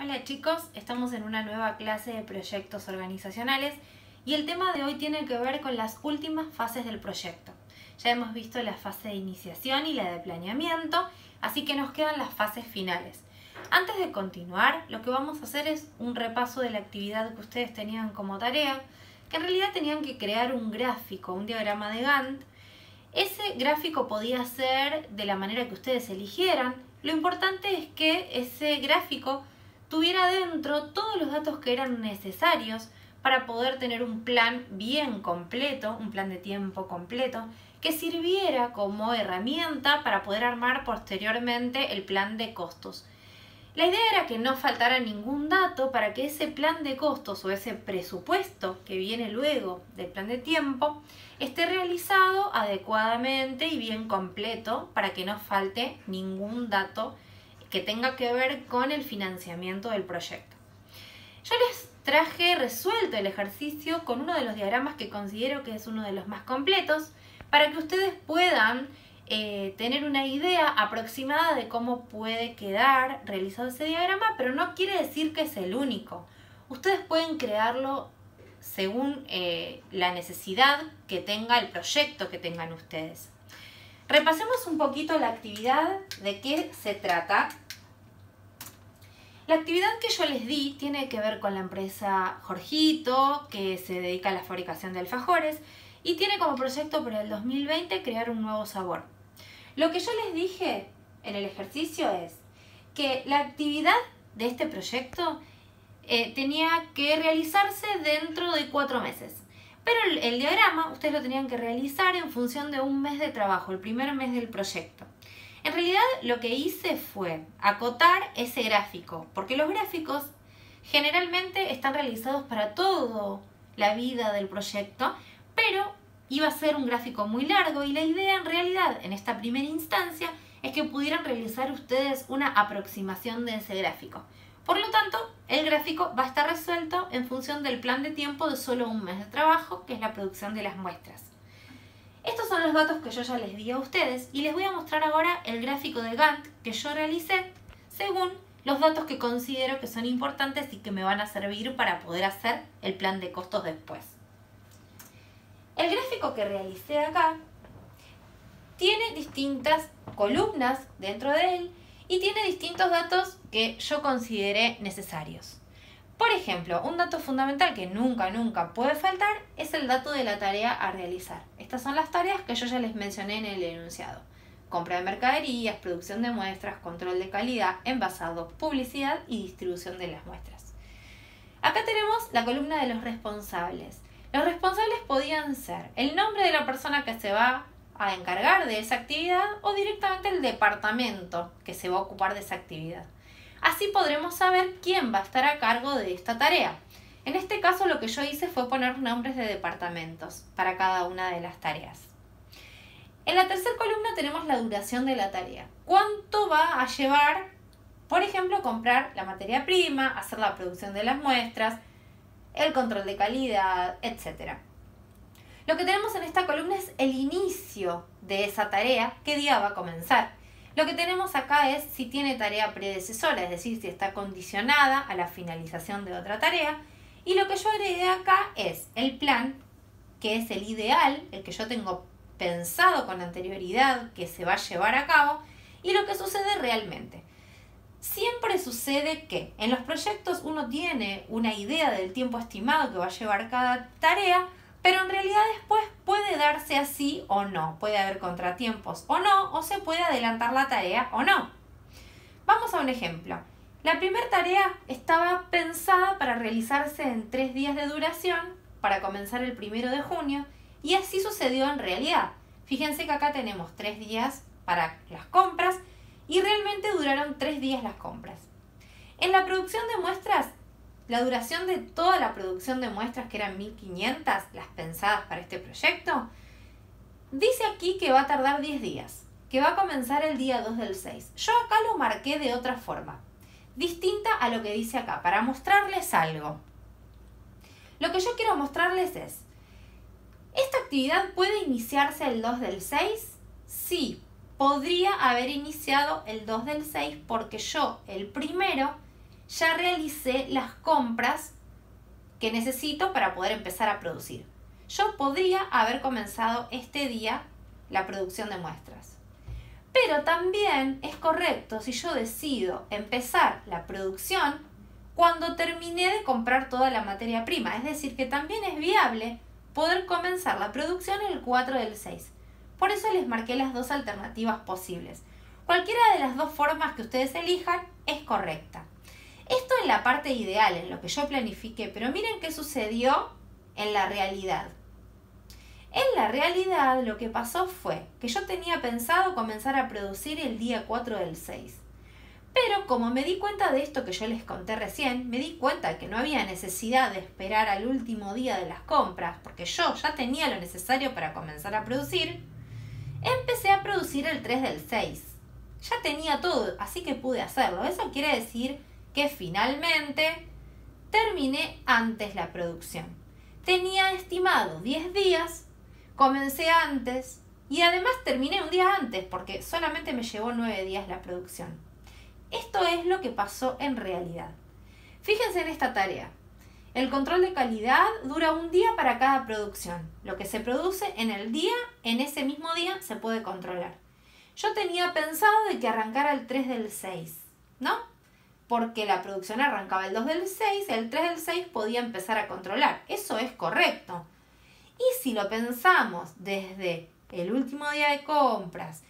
Hola chicos, estamos en una nueva clase de proyectos organizacionales y el tema de hoy tiene que ver con las últimas fases del proyecto. Ya hemos visto la fase de iniciación y la de planeamiento, así que nos quedan las fases finales. Antes de continuar, lo que vamos a hacer es un repaso de la actividad que ustedes tenían como tarea, que en realidad tenían que crear un gráfico, un diagrama de Gantt. Ese gráfico podía ser de la manera que ustedes eligieran. Lo importante es que ese gráfico tuviera dentro todos los datos que eran necesarios para poder tener un plan bien completo, un plan de tiempo completo, que sirviera como herramienta para poder armar posteriormente el plan de costos. La idea era que no faltara ningún dato para que ese plan de costos o ese presupuesto que viene luego del plan de tiempo esté realizado adecuadamente y bien completo para que no falte ningún dato que tenga que ver con el financiamiento del proyecto. Yo les traje resuelto el ejercicio con uno de los diagramas que considero que es uno de los más completos para que ustedes puedan tener una idea aproximada de cómo puede quedar realizado ese diagrama, pero no quiere decir que es el único. Ustedes pueden crearlo según la necesidad que tenga el proyecto que tengan ustedes. Repasemos un poquito la actividad, de qué se trata. La actividad que yo les di tiene que ver con la empresa Jorgito, que se dedica a la fabricación de alfajores y tiene como proyecto para el 2020 crear un nuevo sabor. Lo que yo les dije en el ejercicio es que la actividad de este proyecto tenía que realizarse dentro de 4 meses. Pero el diagrama ustedes lo tenían que realizar en función de un mes de trabajo, el primer mes del proyecto. En realidad lo que hice fue acotar ese gráfico, porque los gráficos generalmente están realizados para toda la vida del proyecto, pero iba a ser un gráfico muy largo y la idea en realidad en esta primera instancia es que pudieran realizar ustedes una aproximación de ese gráfico. Por lo tanto, el gráfico va a estar resuelto en función del plan de tiempo de solo un mes de trabajo, que es la producción de las muestras. Estos son los datos que yo ya les di a ustedes y les voy a mostrar ahora el gráfico de Gantt que yo realicé según los datos que considero que son importantes y que me van a servir para poder hacer el plan de costos después. El gráfico que realicé acá tiene distintas columnas dentro de él y tiene distintos datos que yo consideré necesarios. Por ejemplo, un dato fundamental que nunca puede faltar es el dato de la tarea a realizar. Estas son las tareas que yo ya les mencioné en el enunciado. Compra de mercaderías, producción de muestras, control de calidad, envasado, publicidad y distribución de las muestras. Acá tenemos la columna de los responsables. Los responsables podían ser el nombre de la persona que se va a encargar de esa actividad o directamente el departamento que se va a ocupar de esa actividad. Así podremos saber quién va a estar a cargo de esta tarea. En este caso lo que yo hice fue poner nombres de departamentos para cada una de las tareas. En la tercera columna tenemos la duración de la tarea. ¿Cuánto va a llevar, por ejemplo, comprar la materia prima, hacer la producción de las muestras, el control de calidad, etc.? Lo que tenemos en esta columna es el inicio de esa tarea, qué día va a comenzar. Lo que tenemos acá es si tiene tarea predecesora, es decir, si está condicionada a la finalización de otra tarea. Y lo que yo agregué acá es el plan, que es el ideal, el que yo tengo pensado con anterioridad que se va a llevar a cabo, y lo que sucede realmente. Siempre sucede que en los proyectos uno tiene una idea del tiempo estimado que va a llevar cada tarea, pero en realidad después puede darse así o no, puede haber contratiempos o no, o se puede adelantar la tarea o no. Vamos a un ejemplo. La primera tarea estaba pensada para realizarse en 3 días de duración, para comenzar el 1 de junio, y así sucedió en realidad. Fíjense que acá tenemos 3 días para las compras y realmente duraron 3 días las compras. En la producción de muestras, la duración de toda la producción de muestras, que eran 1500, las pensadas para este proyecto, dice aquí que va a tardar 10 días, que va a comenzar el día 2 del 6. Yo acá lo marqué de otra forma, distinta a lo que dice acá, para mostrarles algo. Lo que yo quiero mostrarles es, ¿esta actividad puede iniciarse el 2 del 6? Sí, podría haber iniciado el 2 del 6 porque yo, el primero, ya realicé las compras que necesito para poder empezar a producir. Yo podría haber comenzado este día la producción de muestras. Pero también es correcto si yo decido empezar la producción cuando terminé de comprar toda la materia prima. Es decir, que también es viable poder comenzar la producción el 4 del 6. Por eso les marqué las dos alternativas posibles. Cualquiera de las dos formas que ustedes elijan es correcta. Esto es la parte ideal, en lo que yo planifiqué, pero miren qué sucedió en la realidad. En la realidad lo que pasó fue que yo tenía pensado comenzar a producir el día 4 del 6. Pero como me di cuenta de esto que yo les conté recién, me di cuenta que no había necesidad de esperar al último día de las compras, porque yo ya tenía lo necesario para comenzar a producir, empecé a producir el 3 del 6. Ya tenía todo, así que pude hacerlo. Eso quiere decir que finalmente terminé antes la producción. Tenía estimado 10 días, comencé antes y además terminé un día antes porque solamente me llevó 9 días la producción. Esto es lo que pasó en realidad. Fíjense en esta tarea. El control de calidad dura un día para cada producción. Lo que se produce en el día, en ese mismo día, se puede controlar. Yo tenía pensado de que arrancara el 3 del 6, ¿no? Porque la producción arrancaba el 2 del 6, el 3 del 6 podía empezar a controlar. Eso es correcto. Y si lo pensamos desde el último día de compras,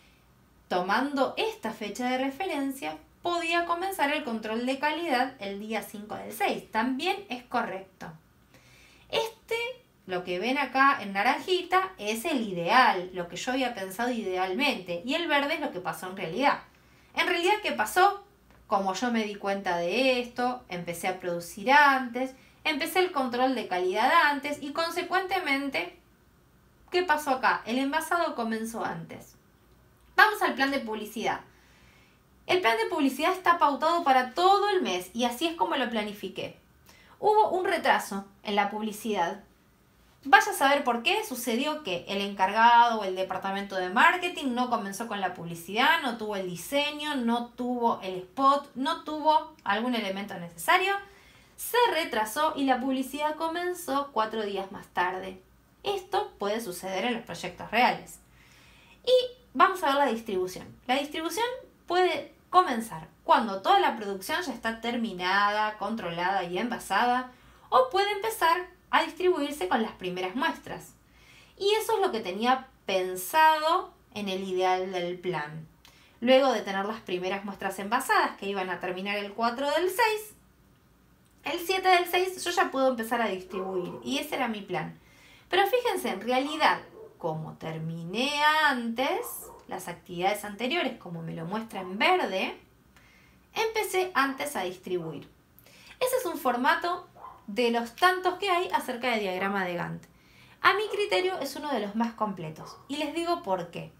tomando esta fecha de referencia, podía comenzar el control de calidad el día 5 del 6. También es correcto. Lo que ven acá en naranjita es el ideal, lo que yo había pensado idealmente. Y el verde es lo que pasó en realidad. En realidad, ¿qué pasó? Como yo me di cuenta de esto, empecé a producir antes, empecé el control de calidad antes y consecuentemente, ¿qué pasó acá? El envasado comenzó antes. Vamos al plan de publicidad. El plan de publicidad está pautado para todo el mes y así es como lo planifiqué. Hubo un retraso en la publicidad. Vaya a saber por qué. Sucedió que el encargado o el departamento de marketing no comenzó con la publicidad, no tuvo el diseño, no tuvo el spot, no tuvo algún elemento necesario. Se retrasó y la publicidad comenzó 4 días más tarde. Esto puede suceder en los proyectos reales. Y vamos a ver la distribución. La distribución puede comenzar cuando toda la producción ya está terminada, controlada y envasada, o puede empezar a distribuirse con las primeras muestras. Y eso es lo que tenía pensado en el ideal del plan. Luego de tener las primeras muestras envasadas que iban a terminar el 4 del 6, el 7 del 6 yo ya puedo empezar a distribuir y ese era mi plan. Pero fíjense, en realidad, como terminé antes las actividades anteriores, como me lo muestra en verde, empecé antes a distribuir. Ese es un formato de los tantos que hay acerca del diagrama de Gantt. A mi criterio es uno de los más completos y les digo por qué.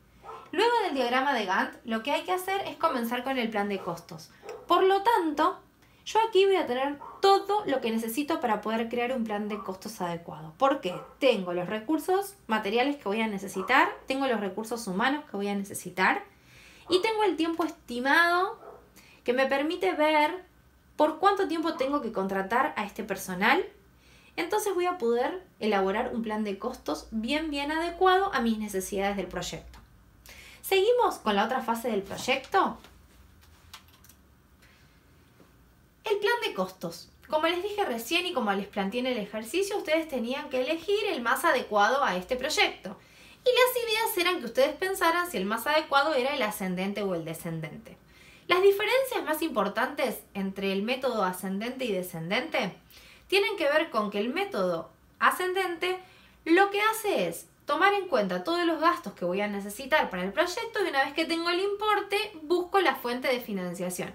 Luego del diagrama de Gantt lo que hay que hacer es comenzar con el plan de costos. Por lo tanto, yo aquí voy a tener todo lo que necesito para poder crear un plan de costos adecuado. ¿Por qué? Tengo los recursos materiales que voy a necesitar, tengo los recursos humanos que voy a necesitar y tengo el tiempo estimado que me permite ver por cuánto tiempo tengo que contratar a este personal. Entonces voy a poder elaborar un plan de costos bien adecuado a mis necesidades del proyecto. Seguimos con la otra fase del proyecto. El plan de costos. Como les dije recién y como les planteé en el ejercicio, ustedes tenían que elegir el más adecuado a este proyecto. Y las ideas eran que ustedes pensaran si el más adecuado era el ascendente o el descendente. Las diferencias más importantes entre el método ascendente y descendente tienen que ver con que el método ascendente lo que hace es tomar en cuenta todos los gastos que voy a necesitar para el proyecto y una vez que tengo el importe, busco la fuente de financiación.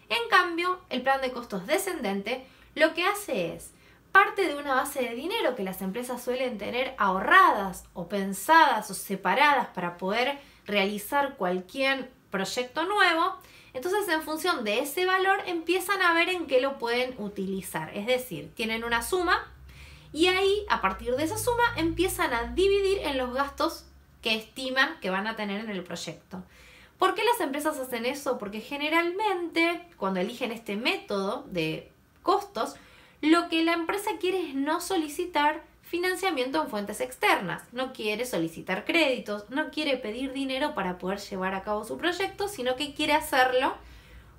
En cambio, el plan de costos descendente lo que hace es parte de una base de dinero que las empresas suelen tener ahorradas o pensadas o separadas para poder realizar cualquier proyecto nuevo. Entonces, en función de ese valor, empiezan a ver en qué lo pueden utilizar. Es decir, tienen una suma y ahí, a partir de esa suma, empiezan a dividir en los gastos que estiman que van a tener en el proyecto. ¿Por qué las empresas hacen eso? Porque generalmente cuando eligen este método de costos, lo que la empresa quiere es no solicitar financiamiento en fuentes externas, no quiere solicitar créditos, no quiere pedir dinero para poder llevar a cabo su proyecto, sino que quiere hacerlo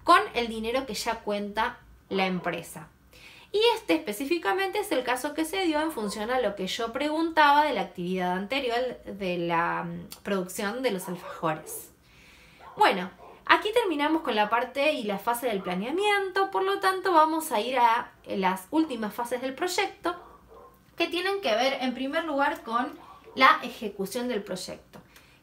con el dinero que ya cuenta la empresa. Y este específicamente es el caso que se dio en función a lo que yo preguntaba de la actividad anterior de la producción de los alfajores. Bueno, aquí terminamos con la parte y la fase del planeamiento, por lo tanto vamos a ir a las últimas fases del proyecto que tienen que ver en primer lugar con la ejecución del proyecto.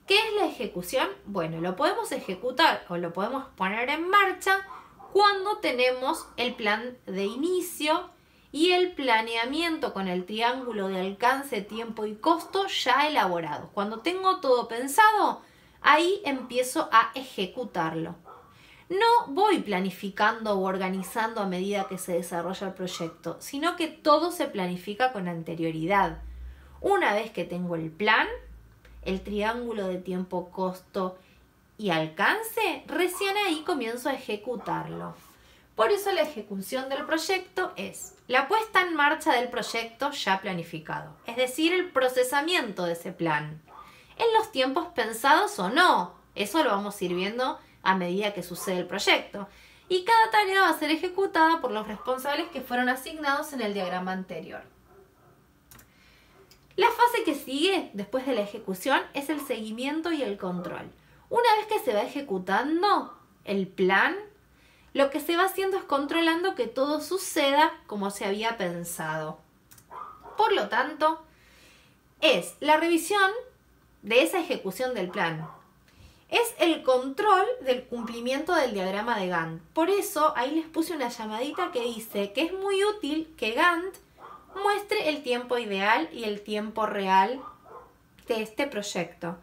¿Qué es la ejecución? Bueno, lo podemos ejecutar o lo podemos poner en marcha cuando tenemos el plan de inicio y el planeamiento con el triángulo de alcance, tiempo y costo ya elaborado. Cuando tengo todo pensado, ahí empiezo a ejecutarlo. No voy planificando o organizando a medida que se desarrolla el proyecto, sino que todo se planifica con anterioridad. Una vez que tengo el plan, el triángulo de tiempo, costo y alcance, recién ahí comienzo a ejecutarlo. Por eso la ejecución del proyecto es la puesta en marcha del proyecto ya planificado, es decir, el procesamiento de ese plan. En los tiempos pensados o no, eso lo vamos a ir viendo a medida que sucede el proyecto. Y cada tarea va a ser ejecutada por los responsables que fueron asignados en el diagrama anterior. La fase que sigue después de la ejecución es el seguimiento y el control. Una vez que se va ejecutando el plan, lo que se va haciendo es controlando que todo suceda como se había pensado. Por lo tanto, es la revisión de esa ejecución del plan. Es el control del cumplimiento del diagrama de Gantt. Por eso ahí les puse una llamadita que dice que es muy útil que Gantt muestre el tiempo ideal y el tiempo real de este proyecto.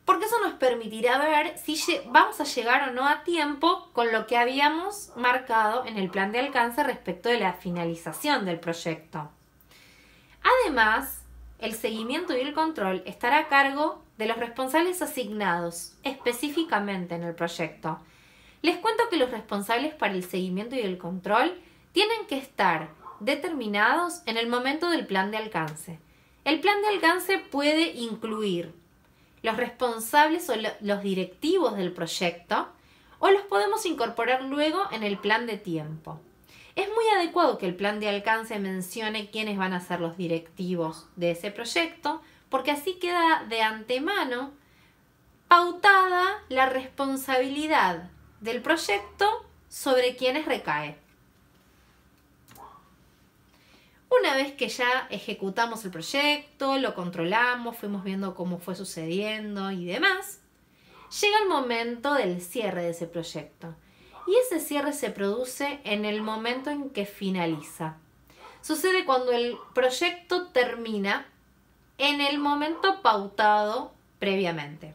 Porque eso nos permitirá ver si vamos a llegar o no a tiempo con lo que habíamos marcado en el plan de alcance respecto de la finalización del proyecto. Además, el seguimiento y el control estará a cargo de los responsables asignados específicamente en el proyecto. Les cuento que los responsables para el seguimiento y el control tienen que estar determinados en el momento del plan de alcance. El plan de alcance puede incluir los responsables o los directivos del proyecto o los podemos incorporar luego en el plan de tiempo. Es muy adecuado que el plan de alcance mencione quiénes van a ser los directivos de ese proyecto, porque así queda de antemano pautada la responsabilidad del proyecto sobre quienes recae. Una vez que ya ejecutamos el proyecto, lo controlamos, fuimos viendo cómo fue sucediendo y demás, llega el momento del cierre de ese proyecto. Y ese cierre se produce en el momento en que finaliza. Sucede cuando el proyecto termina en el momento pautado previamente.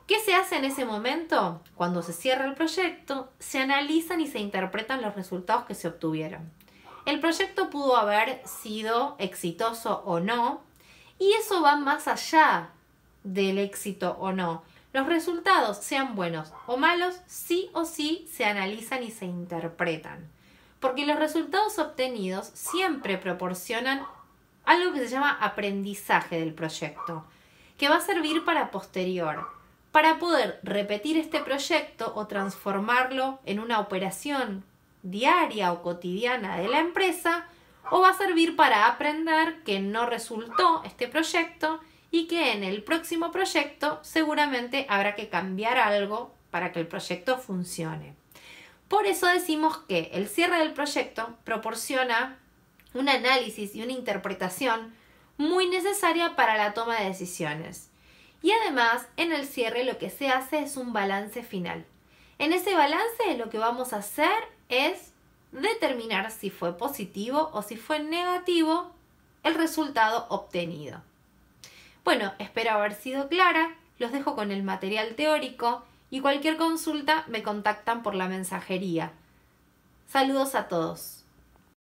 ¿Qué se hace en ese momento? Cuando se cierra el proyecto, se analizan y se interpretan los resultados que se obtuvieron. El proyecto pudo haber sido exitoso o no, y eso va más allá del éxito o no. Los resultados, sean buenos o malos, sí o sí se analizan y se interpretan. Porque los resultados obtenidos siempre proporcionan algo que se llama aprendizaje del proyecto, que va a servir para posterior, para poder repetir este proyecto o transformarlo en una operación diaria o cotidiana de la empresa, o va a servir para aprender que no resultó este proyecto y que en el próximo proyecto seguramente habrá que cambiar algo para que el proyecto funcione. Por eso decimos que el cierre del proyecto proporciona un análisis y una interpretación muy necesaria para la toma de decisiones. Y además, en el cierre lo que se hace es un balance final. En ese balance lo que vamos a hacer es determinar si fue positivo o si fue negativo el resultado obtenido. Bueno, espero haber sido clara, los dejo con el material teórico y cualquier consulta me contactan por la mensajería. Saludos a todos.